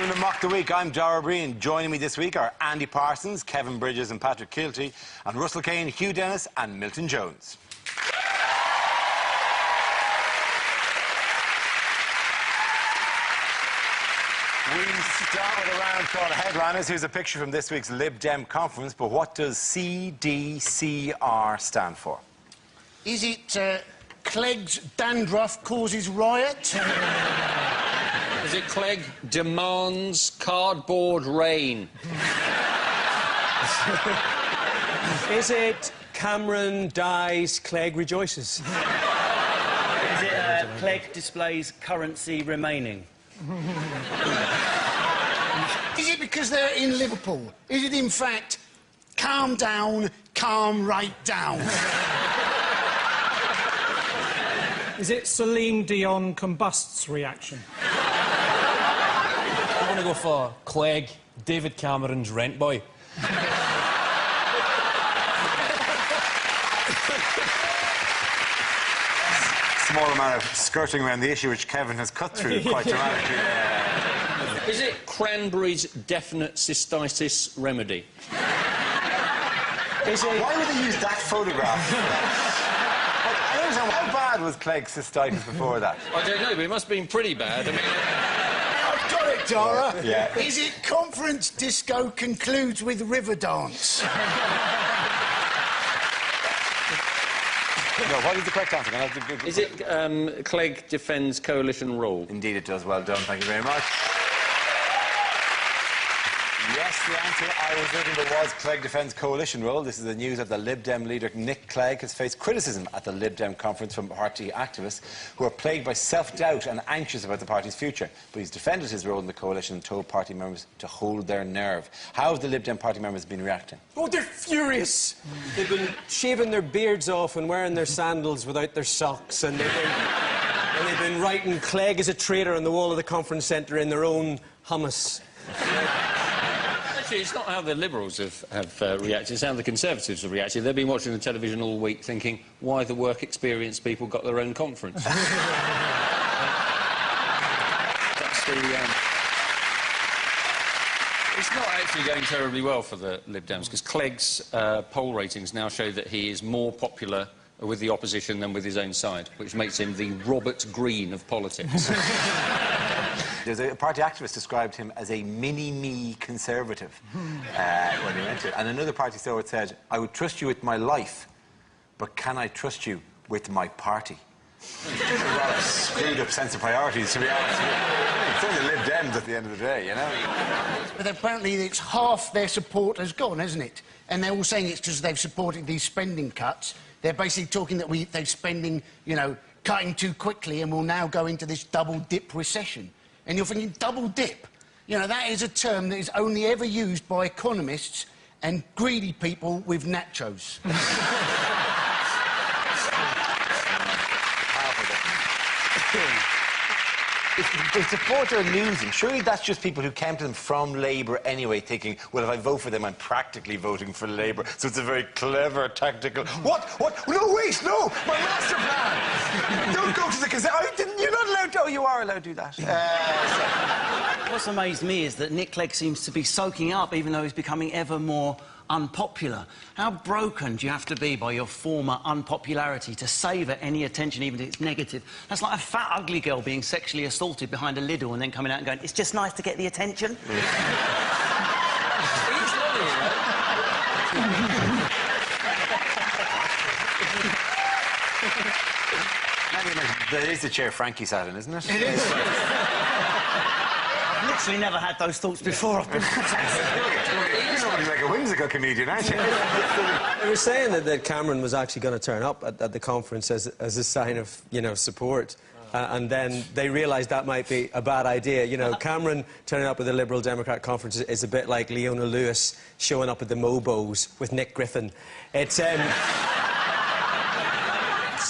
Welcome to Mock the Week. I'm Dara Breen. Joining me this week are Andy Parsons, Kevin Bridges and Patrick Kilty, and Russell Kane, Hugh Dennis and Milton Jones. We start with a round called Headliners. Here's a picture from this week's Lib Dem conference, but what does CDCR stand for? Is it Clegg's dandruff causes riot? Is it Clegg demands cardboard rain? Is it Cameron dies, Clegg rejoices? Is it Clegg displays currency remaining? Is it because they're in Liverpool? Is it, in fact, calm down, calm right down? Is it Celine Dion combusts reaction? I'm going to go for Clegg, David Cameron's rent boy. Small amount of skirting around the issue which Kevin has cut through quite dramatically. Is it Cranberry's definite cystitis remedy? Why would they use that photograph? I don't know, how bad was Clegg's cystitis before that? I don't know, but it must have been pretty bad. I mean... I've got it, Dara. Yeah. Is it conference disco concludes with river dance? No, what is the correct answer? Is it Clegg defends coalition rule? Indeed it does. Well done. Thank you very much. Yes, the answer I was looking for was Clegg defends coalition role. This is the news that the Lib Dem leader Nick Clegg has faced criticism at the Lib Dem conference from party activists who are plagued by self-doubt and anxious about the party's future. But he's defended his role in the coalition and told party members to hold their nerve. How have the Lib Dem party members been reacting? Oh, they're furious! They've been shaving their beards off and wearing their sandals without their socks, and they've been writing Clegg is a traitor on the wall of the conference centre in their own hummus. Actually, it's not how the Liberals have reacted, it's how the Conservatives have reacted. They've been watching the television all week thinking, why the work-experienced people got their own conference? That's the... It's not actually going terribly well for the Lib Dems, because Clegg's poll ratings now show that he is more popular with the opposition than with his own side, which makes him the Robert Greene of politics. There's a party activist described him as a mini-me conservative when he went to it. And another party stalwart said, I would trust you with my life, but can I trust you with my party? It's a rather screwed-up sense of priorities, to be honest with you. It's only the Lib Dems at the end of the day, you know? But apparently it's half their support has gone, hasn't it? And they're all saying it's because they've supported these spending cuts. They're basically talking that they're spending, you know, cutting too quickly and will now go into this double-dip recession. And you're thinking, double dip? You know, that is a term that is only ever used by economists and greedy people with nachos. If the supporters are losing, surely that's just people who came to them from Labour anyway, thinking, well, if I vote for them, I'm practically voting for Labour. So it's a very clever, tactical... What? No, wait, no! My master plan! Don't go to the Conservatives. You're not allowed to... Oh, you are allowed to do that. What's amazed me is that Nick Clegg seems to be soaking up, even though he's becoming ever more unpopular. How broken do you have to be by your former unpopularity to savour any attention, even if it's negative? That's like a fat, ugly girl being sexually assaulted behind a Lidl and then coming out and going, it's just nice to get the attention. That is the chair Frankie sat in, isn't it? It is. I've literally never had those thoughts before. I've been... You're like a whimsical comedian, aren't you? They were saying that Cameron was actually going to turn up at the conference as a sign of, you know, support. And then they realised that might be a bad idea. You know, Cameron turning up at the Liberal Democrat conference is a bit like Leona Lewis showing up at the Mobos with Nick Griffin. It's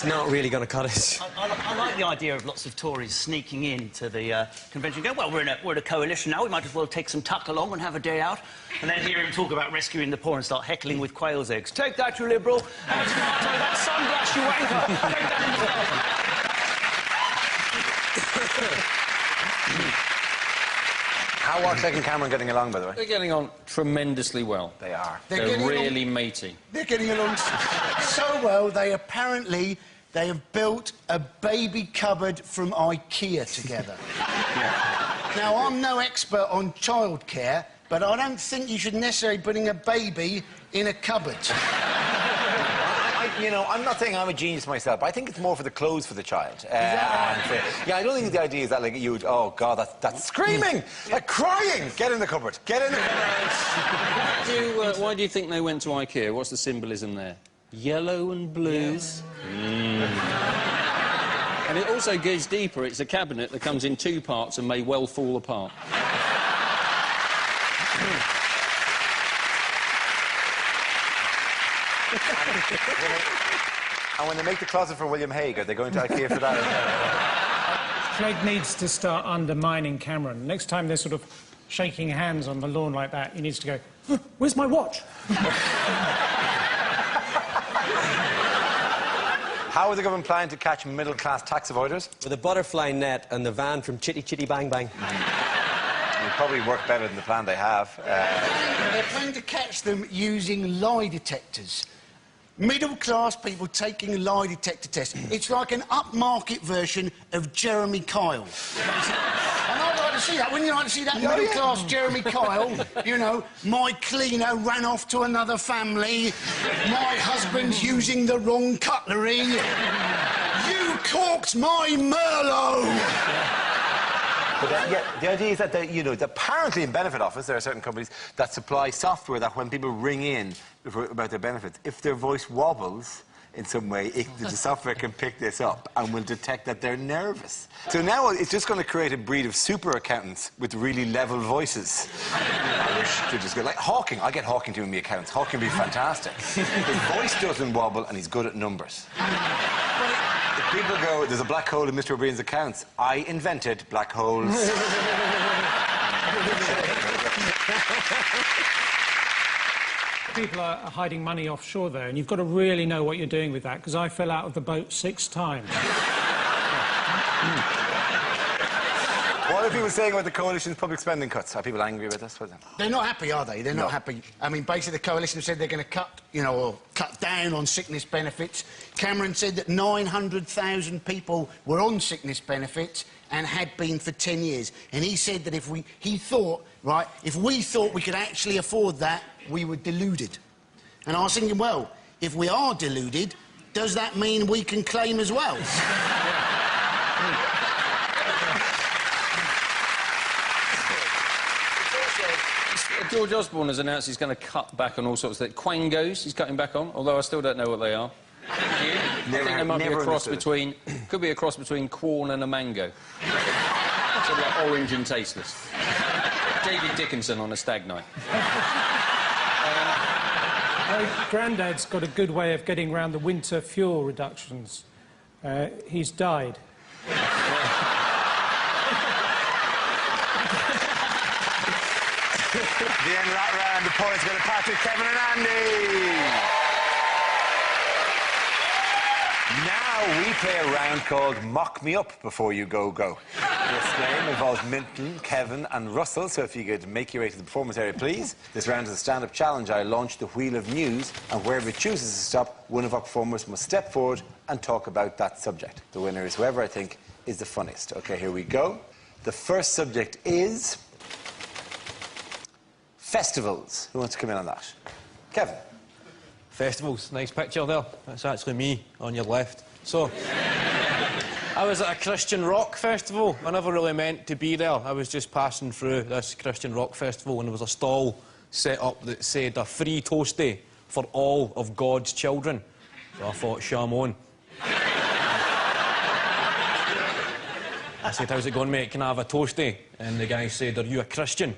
not really going to cut it. I like the idea of lots of Tories sneaking into the convention and going, well, we're in a coalition now, we might as well take some tuck along and have a day out. And then hear him talk about rescuing the poor and start heckling with quail's eggs. Take that, you Liberal. Have a tomato, that sunglass, you wanker. Take that How are Clegg and Cameron getting along, by the way? They're getting on tremendously well. They are. They're getting really matey. They're getting along so well, they have built a baby cupboard from IKEA together. Now, I'm no expert on childcare, but I don't think you should necessarily putting a baby in a cupboard. You know, I'm not saying I'm a genius myself, but I think it's more for the clothes for the child. Yeah, I don't think the idea is that, like, you would... Oh, God, that's screaming! Like, crying! Get in the cupboard. Get in the cupboard. Why do you think they went to IKEA? What's the symbolism there? Yellow and blues. Yeah. And it also goes deeper. It's a cabinet that comes in 2 parts and may well fall apart. And when they make the closet for William Hague, are they going to IKEA for that as well? Clegg needs to start undermining Cameron. Next time they're sort of shaking hands on the lawn like that, he needs to go, where's my watch? How are the government planning to catch middle-class tax avoiders? With a butterfly net and the van from Chitty Chitty Bang Bang. It would probably work better than the plan they have. They're planning to catch them using lie detectors. Middle-class people taking lie detector tests. It's like an upmarket version of Jeremy Kyle. And I'd like to see that. Wouldn't you like to see that middle-class Jeremy Kyle? You know, my cleaner ran off to another family. My husband's using the wrong cutlery. You corked my Merlot! But yeah, the idea is that, you know, apparently in Benefit Office, there are certain companies that supply software that when people ring in about their benefits, if their voice wobbles in some way, the software can pick this up and will detect that they're nervous. So now it's just going to create a breed of super accountants with really level voices. I wish to just go like Hawking. I get Hawking doing me accounts. Hawking would be fantastic. His voice doesn't wobble and he's good at numbers. If people go, there's a black hole in Mr. O'Brien's accounts, I invented black holes. People are hiding money offshore, though, and you've got to really know what you're doing with that, because I fell out of the boat 6 times. What are people saying about the coalition's public spending cuts? Are people angry with this? They're not happy, are they? They're not happy. I mean, basically, the coalition said they're going to cut, you know, or cut down on sickness benefits. Cameron said that 900,000 people were on sickness benefits and had been for 10 years. And he said that if we thought we could actually afford that, we were deluded. And I was thinking, well, if we are deluded, does that mean we can claim as well? George Osborne has announced he's going to cut back on all sorts of things. Quangos, he's cutting back on, although I still don't know what they are. I think there might be a cross between... Could be a cross between corn and a mango. Sort of like orange and tasteless. David Dickinson on a stag night. My granddad's got a good way of getting around the winter fuel reductions. He's died. The end of that round, the points go to Patrick, Kevin and Andy. Now we play a round called Mock Me Up Before You Go Go. This game involves Minton, Kevin and Russell, so if you could make your way to the performance area, please. This round is a stand-up challenge. I launch the wheel of news, and wherever it chooses to stop, one of our performers must step forward and talk about that subject. The winner is whoever I think is the funniest. OK, here we go. The first subject is... festivals. Who wants to come in on that? Kevin. Festivals, nice picture there. That's actually me on your left. So, I was at a Christian rock festival. I never really meant to be there. I was just passing through this Christian rock festival and there was a stall set up that said a free toastie for all of God's children. So I thought, shame on. I said, how's it going, mate? Can I have a toastie? And the guy said, are you a Christian?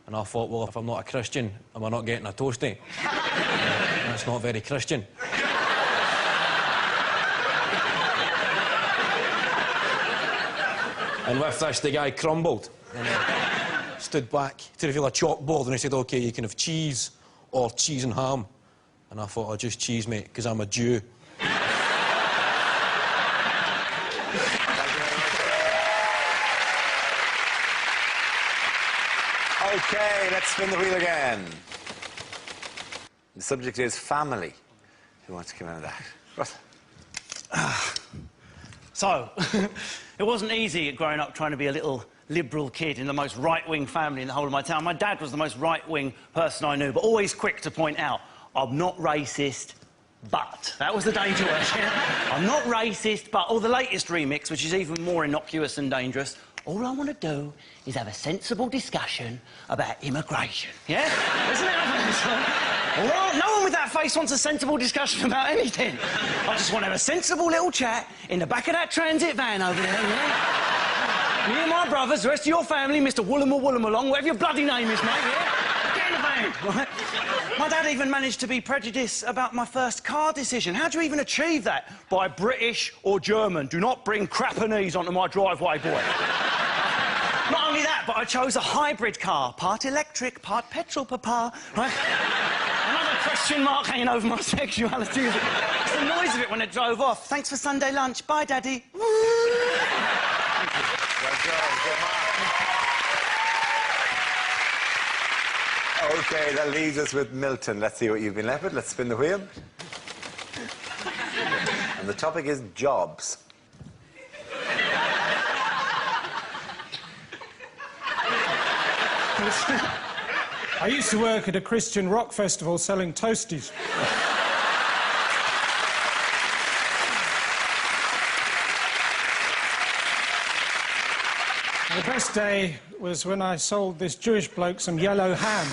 And I thought, well, if I'm not a Christian, am I not getting a toastie? That's not very Christian. And with this, the guy crumbled and stood back to reveal a chalkboard and he said, OK, you can have cheese or cheese and ham. And I thought, oh, just cheese, mate, because I'm a Jew. OK, let's spin the wheel again. The subject is family. Who wants to come out of that? Russell. So, it wasn't easy growing up trying to be a little liberal kid in the most right-wing family in the whole of my town. My dad was the most right-wing person I knew, but always quick to point out, I'm not racist, but. That was the danger word. I'm not racist, but... Or the latest remix, which is even more innocuous and dangerous. All I want to do is have a sensible discussion about immigration. Yeah? Isn't it obvious? All right, no one with that face wants a sensible discussion about anything. I just want to have a sensible little chat in the back of that transit van over there, yeah? Me and my brothers, the rest of your family, Mr. Woollam-a-Woollam-along, whatever your bloody name is, mate, yeah? Get in the van, right? My dad even managed to be prejudiced about my first car decision. How do you even achieve that? By British or German. Do not bring Crappanese onto my driveway, boy. Not only that, but I chose a hybrid car. Part electric, part petrol, papa. Right? Another question mark hanging over my sexuality. It's the noise of it when it drove off. Thanks for Sunday lunch. Bye, Daddy. Well done. Good mark. OK, that leaves us with Milton. Let's see what you've been left with. Let's spin the wheel. And the topic is jobs. I used to work at a Christian rock festival selling toasties. The best day was when I sold this Jewish bloke some yellow ham.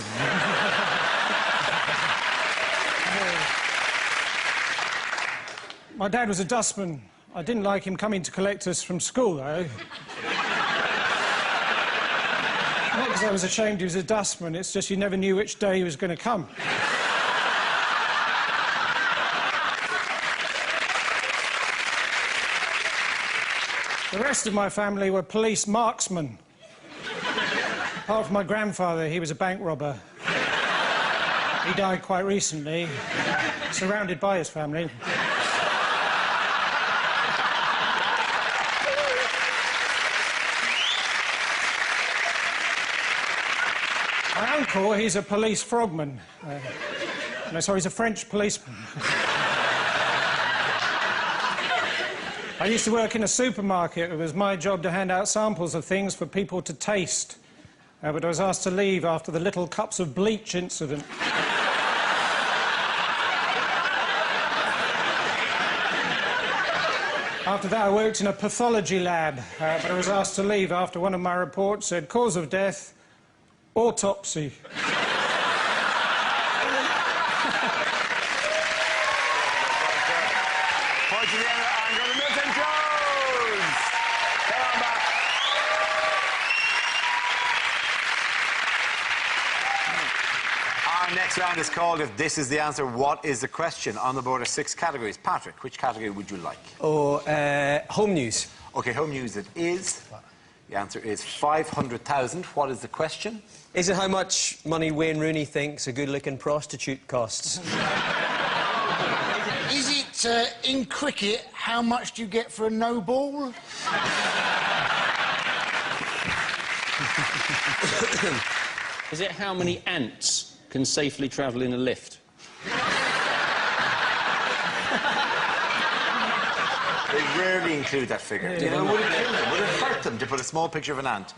My dad was a dustman. I didn't like him coming to collect us from school, though. Not because I was ashamed he was a dustman, it's just you never knew which day he was going to come. The rest of my family were police marksmen. Apart from my grandfather, he was a bank robber. He died quite recently, surrounded by his family. My uncle, he's a police frogman. No, sorry, he's a French policeman. I used to work in a supermarket. It was my job to hand out samples of things for people to taste. But I was asked to leave after the little cups of bleach incident. After that, I worked in a pathology lab. But I was asked to leave after one of my reports said, cause of death, autopsy. Our next round is called If This Is the Answer, What Is the Question? On the board are 6 categories. Patrick, which category would you like? Oh, home news. OK, home news it is. The answer is 500,000. What is the question? Is it how much money Wayne Rooney thinks a good-looking prostitute costs? Is it, in cricket, how much do you get for a no ball? Is it how many ants can safely travel in a lift? They rarely include that figure. Yeah. Do you know, would it kill them? Would it hurt them to put a small picture of an ant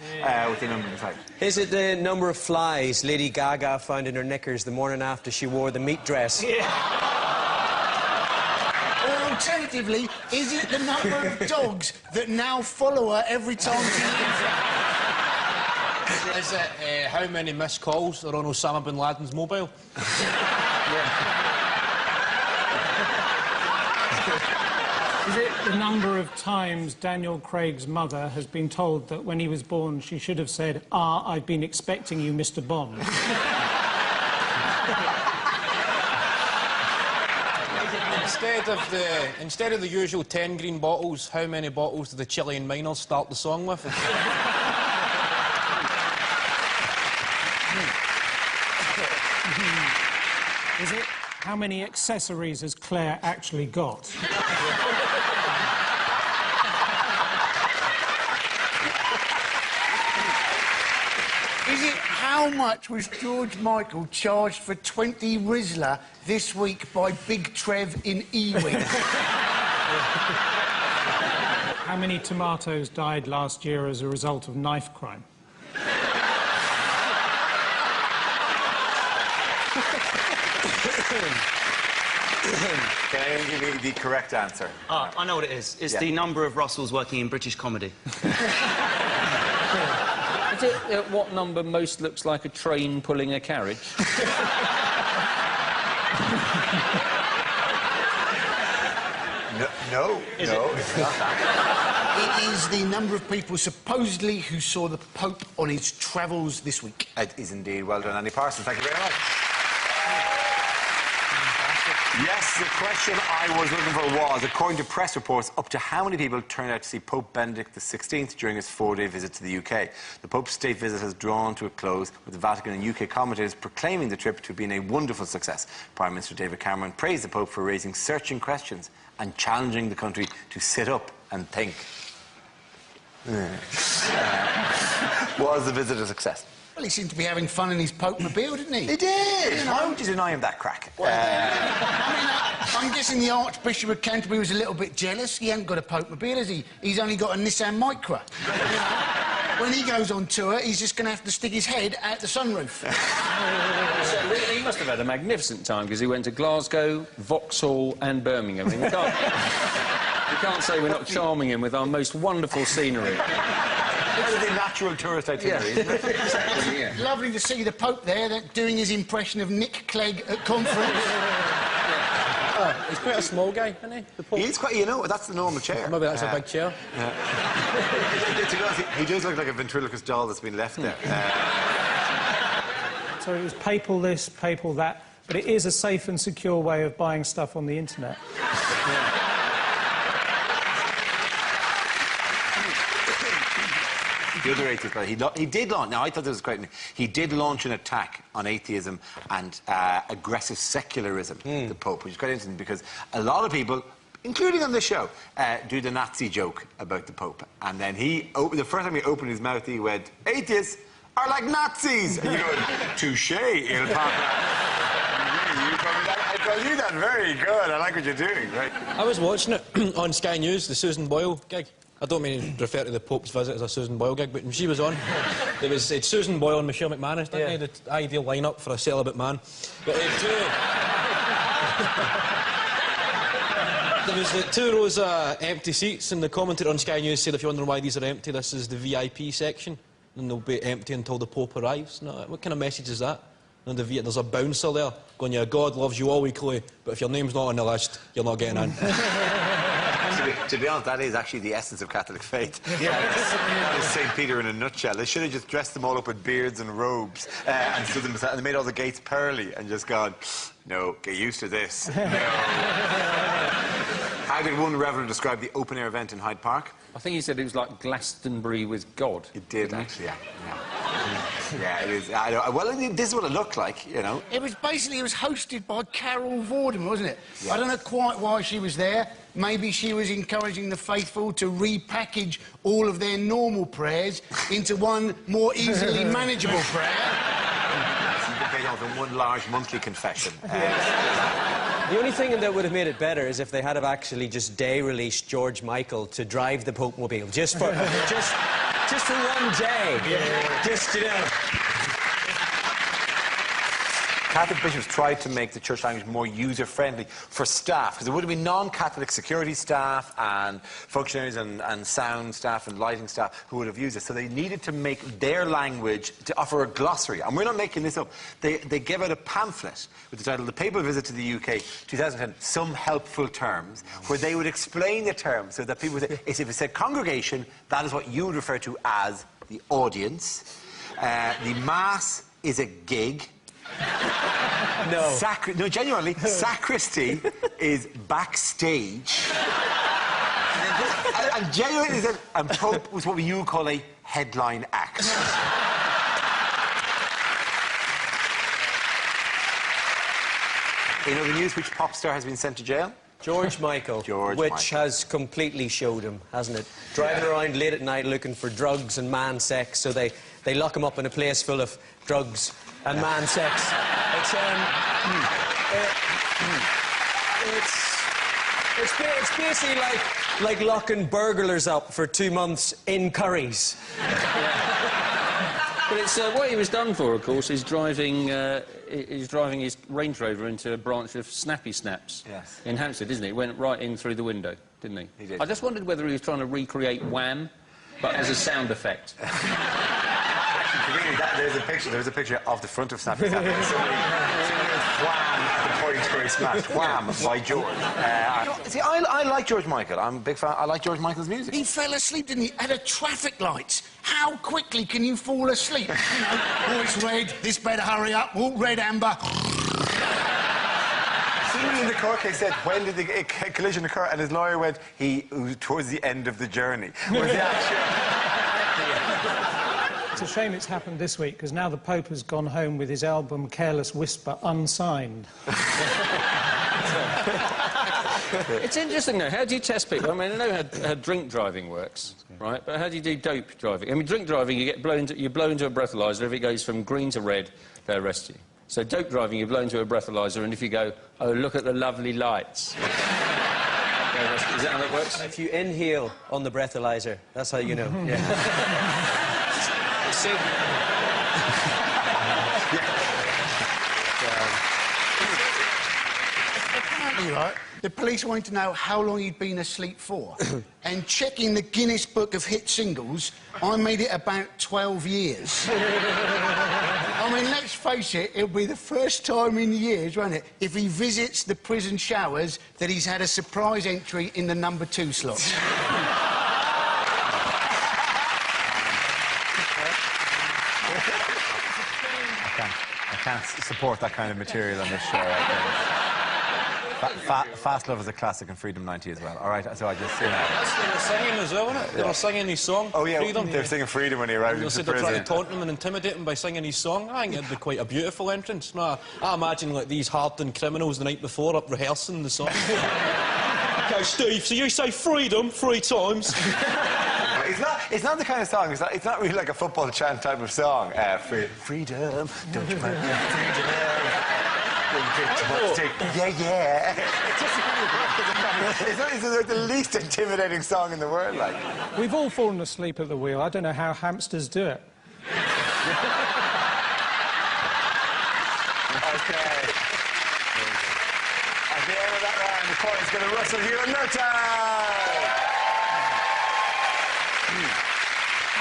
with the number beside? Is it the number of flies Lady Gaga found in her knickers the morning after she wore the meat dress? Or alternatively, is it the number of dogs that now follow her every time she leaves? Is it how many missed calls are on Osama bin Laden's mobile? Is it the number of times Daniel Craig's mother has been told that when he was born she should have said, I've been expecting you, Mr. Bond? Instead of the usual 10 green bottles, how many bottles do the Chilean miners start the song with? Is it how many accessories has Claire actually got? Is it How much was George Michael charged for 20 Rizla this week by Big Trev in Ewing? How many tomatoes died last year as a result of knife crime? Can anyone give me the correct answer? I know what it is. It's the number of Russells working in British comedy. Is it what number most looks like a train pulling a carriage? No, it's not that. It is the number of people supposedly who saw the Pope on his travels this week. It is indeed. Well done, Andy Parsons. Thank you very much. Yes, the question I was looking for was, according to press reports, up to how many people turned out to see Pope Benedict XVI during his 4-day visit to the UK? The Pope's state visit has drawn to a close, with the Vatican and UK commentators proclaiming the trip to have been a wonderful success. Prime Minister David Cameron praised the Pope for raising searching questions and challenging the country to sit up and think. Was the visit a success? Well, he seemed to be having fun in his Pope-mobile, didn't he? He did! Why would you deny him that crack? I mean, I'm guessing the Archbishop of Canterbury was a little bit jealous. He hasn't got a Pope-mobile, has he? He's only got a Nissan Micra. You know? When he goes on tour, he's just going to have to stick his head out the sunroof. He must have had a magnificent time, because he went to Glasgow, Vauxhall and Birmingham. I mean, you can't say we're not charming him with our most wonderful scenery. That is a natural tourist itinerary, isn't it? Exactly, yeah. Lovely to see the Pope there, doing his impression of Nick Clegg at conference. He's quite a small guy, isn't he? The Pope. He is quite, you know, that's the normal chair. Maybe that's a big chair. To be honest, he does look like a ventriloquist doll that's been left there. So it was papal this, papal that, but it is a safe and secure way of buying stuff on the internet. The other atheist guy, he did launch, now I thought this was quite, he did launch an attack on atheism and aggressive secularism, the Pope, which is quite interesting because a lot of people, including on this show, do the Nazi joke about the Pope. And then the first time he opened his mouth, he went, atheists are like Nazis! And you go, touche, il papa. I told you that, very good, I like what you're doing, right? I was watching it on Sky News, the Susan Boyle gig. I don't mean to refer to the Pope's visit as a Susan Boyle gig, but when she was on, it was Susan Boyle and Michelle McManus, didn't they? The ideal lineup for a celibate man. But there was 2 rows of empty seats, and the commentator on Sky News said, if you're wondering why these are empty, this is the VIP section, and they'll be empty until the Pope arrives. No, what kind of message is that? And there's a bouncer there going, yeah, God loves you all equally, but if your name's not on the list, you're not getting in. To be honest, that is actually the essence of Catholic faith. Yeah. It's St. Peter in a nutshell. They should have just dressed them all up with beards and robes and stood them aside, and they made all the gates pearly and just gone, no, get used to this. No. How did one reverend describe the open-air event in Hyde Park? I think he said it was like Glastonbury with God. It did, actually, yeah. Yeah, it is. I know. Well, this is what it looked like, you know. It was hosted by Carol Vorderman, wasn't it? Yeah. I don't know quite why she was there. Maybe she was encouraging the faithful to repackage all of their normal prayers into one more easily manageable prayer. Than one large monthly confession. The only thing that would have made it better is if they had have actually just day-released George Michael to drive the Pope-mobile, just for one day. Yeah. Just, you know. Catholic bishops tried to make the church language more user-friendly for staff, because there would have been non-Catholic security staff and functionaries and sound staff and lighting staff who would have used it. So they needed to make their language, to offer a glossary. And we're not making this up. They gave out a pamphlet with the title, The Papal Visit to the UK, 2010, Some Helpful Terms, where they would explain the terms so that people would say, if it said congregation, that is what you would refer to as the audience. The Mass is a gig. No. No, genuinely, sacristy is backstage. and genuinely, and Pope was what you would call a headline act. In other news, which pop star has been sent to jail? George Michael. George which Michael. has completely showed him, hasn't it? Driving around late at night looking for drugs and man sex, so they lock him up in a place full of drugs and man sex. It's basically like locking burglars up for 2 months in Curry's. But it's what he was done for, of course, is driving his Range Rover into a branch of Snappy Snaps in Hampstead, isn't he? He went right in through the window, didn't he? He did. I just wondered whether he was trying to recreate Wham, but as a sound effect. Really, there's a picture of the front of Snappy Snappy. Somebody wham at the point where he smashed. Wham by George. See, I like George Michael. I'm a big fan. I like George Michael's music. He fell asleep, didn't he? At a traffic lights. How quickly can you fall asleep? You know, oh, it's red, this better hurry up. Oh, red, amber. Someone in the court case said, when did the collision occur? And his lawyer went, towards the end of the journey. Was the actual... It's a shame it's happened this week, because now the Pope has gone home with his album Careless Whisper unsigned. It's interesting, though. How do you test people? I mean, I know how drink driving works, right? But how do you do dope driving? I mean, drink driving, you blow into a breathalyser. If it goes from green to red, they arrest you. So dope driving, you blow into a breathalyser, and if you go, oh, look at the lovely lights... Is that how that works? If you inhale on the breathalyzer, that's how you know. Yeah. See? Apparently, right, the police wanted to know how long he'd been asleep for. And checking the Guinness Book of Hit Singles, I made it about 12 years. I mean, let's face it, it'll be the first time in years, won't it, if he visits the prison showers, that he's had a surprise entry in the number 2 slot. I can't support that kind of material on this show. Fast Love is a classic and Freedom 90 as well. All right, so I just, you know... They were singing as well, wasn't it? They were singing his song. Oh, yeah, Freedom. they were singing Freedom when he arrived into They're trying prison. to taunt him and intimidate him by singing his song. I think it'd be quite a beautiful entrance. No, I imagine, like, these hardened criminals the night before up rehearsing the song. OK, Steve, so you say freedom 3 times. It's not the kind of song, it's not really like a football chant type of song. Freedom, don't you mind freedom? Yeah. It's the least intimidating song in the world, like. We've all fallen asleep at the wheel. I don't know how hamsters do it. Okay. At the end of that round, the coin's going to rustle here in no time.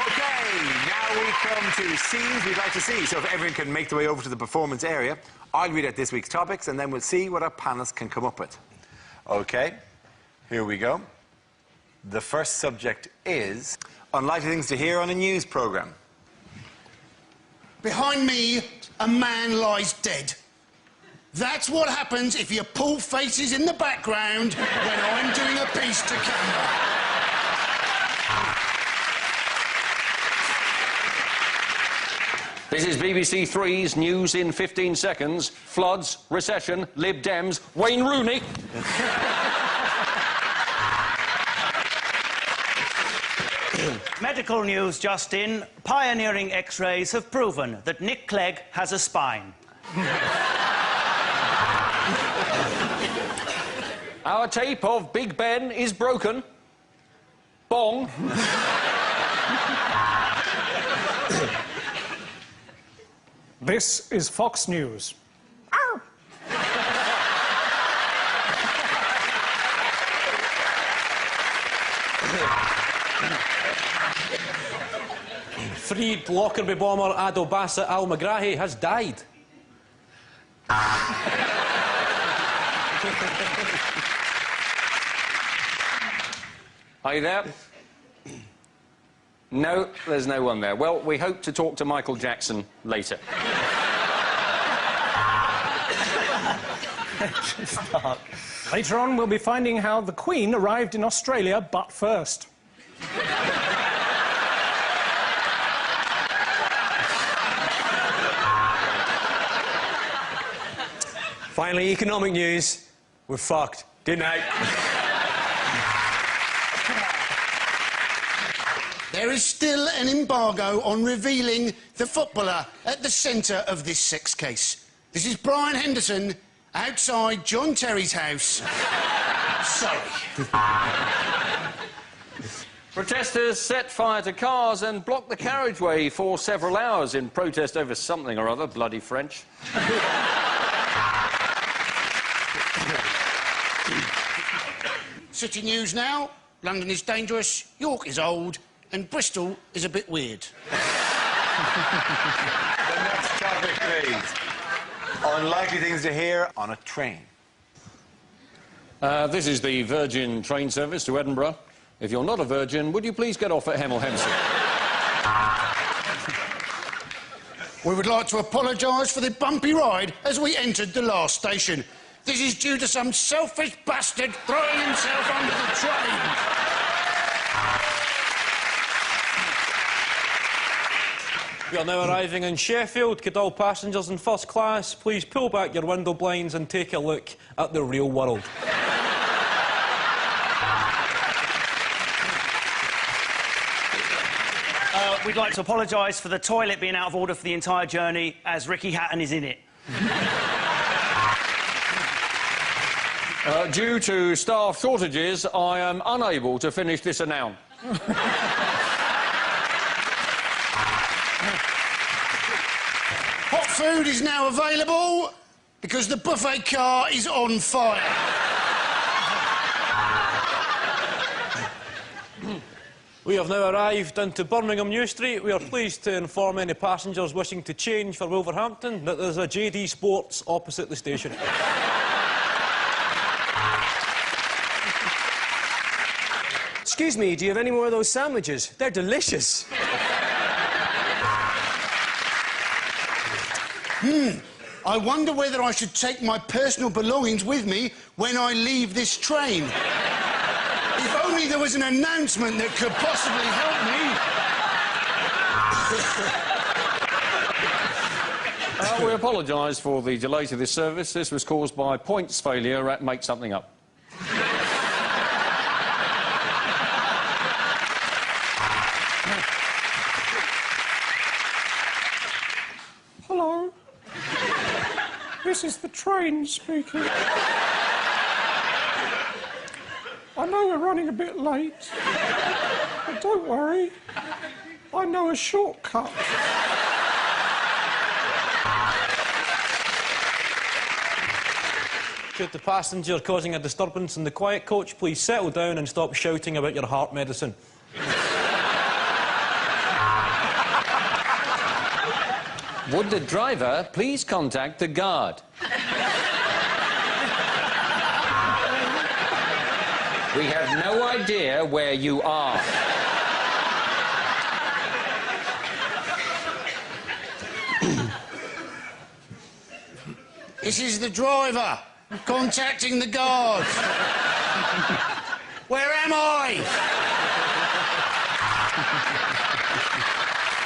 Okay, now we come to scenes we'd like to see. So if everyone can make their way over to the performance area, I'll read out this week's topics, and then we'll see what our panelists can come up with. Okay, here we go. The first subject is unlikely things to hear on a news programme. Behind me, a man lies dead. That's what happens if you pull faces in the background when I'm doing a piece to camera. This is BBC Three's News in 15 Seconds. Floods, recession, Lib Dems, Wayne Rooney. Medical news just in. Pioneering X-rays have proven that Nick Clegg has a spine. Our tape of Big Ben is broken. Bong. This is Fox News. Freed Lockerbie bomber Ado Bassett Al-Megrahi has died. Are you there? No, there's no one there. Well, we hope to talk to Michael Jackson later. Later on, we'll be finding how the Queen arrived in Australia butt first. Finally, economic news. We're fucked. Good night. There is still an embargo on revealing the footballer at the centre of this sex case. This is Brian Henderson outside John Terry's house. Sorry. Protesters set fire to cars and blocked the carriageway for several hours in protest over something or other, bloody French. City news now. London is dangerous, York is old, and Bristol is a bit weird. The next topic, please. Unlikely things to hear on a train. This is the Virgin train service to Edinburgh. If you're not a virgin, would you please get off at Hemel Hempstead? We would like to apologise for the bumpy ride as we entered the last station. This is due to some selfish bastard throwing himself under the train. We are now arriving in Sheffield. Could all passengers in first class please pull back your window blinds and take a look at the real world? We'd like to apologise for the toilet being out of order for the entire journey, as Ricky Hatton is in it. Due to staff shortages, I am unable to finish this noun. Hot food is now available because the buffet car is on fire. We have now arrived into Birmingham New Street. We are pleased to inform any passengers wishing to change for Wolverhampton that there's a JD Sports opposite the station. Excuse me, do you have any more of those sandwiches? They're delicious. I wonder whether I should take my personal belongings with me when I leave this train. If only there was an announcement that could possibly help me. We apologise for the delay to this service. This was caused by points failure at Make Something Up. Hello. This is the train speaking. I know we're running a bit late, but don't worry. I know a shortcut. Could the passenger causing a disturbance in the quiet coach please settle down and stop shouting about your heart medicine? Would the driver please contact the guard? We have no idea where you are. This is the driver contacting the guards. Where am I?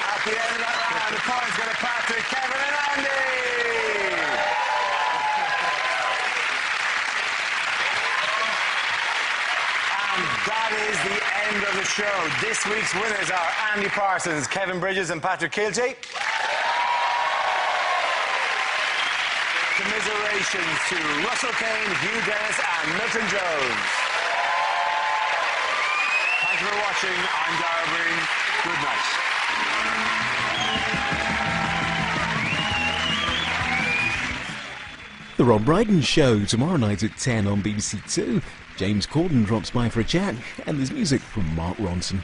At the end of that round, the point's going to pass to Kevin and Andy. And that is the end of the show. This week's winners are Andy Parsons, Kevin Bridges and Patrick Kilty. Commiserations to Russell Kane, Hugh Dennis and Milton Jones. Thank you for watching. I'm Dara Breen. Good night. The Rob Brydon Show, tomorrow night at 10 on BBC Two. James Corden drops by for a chat, and there's music from Mark Ronson.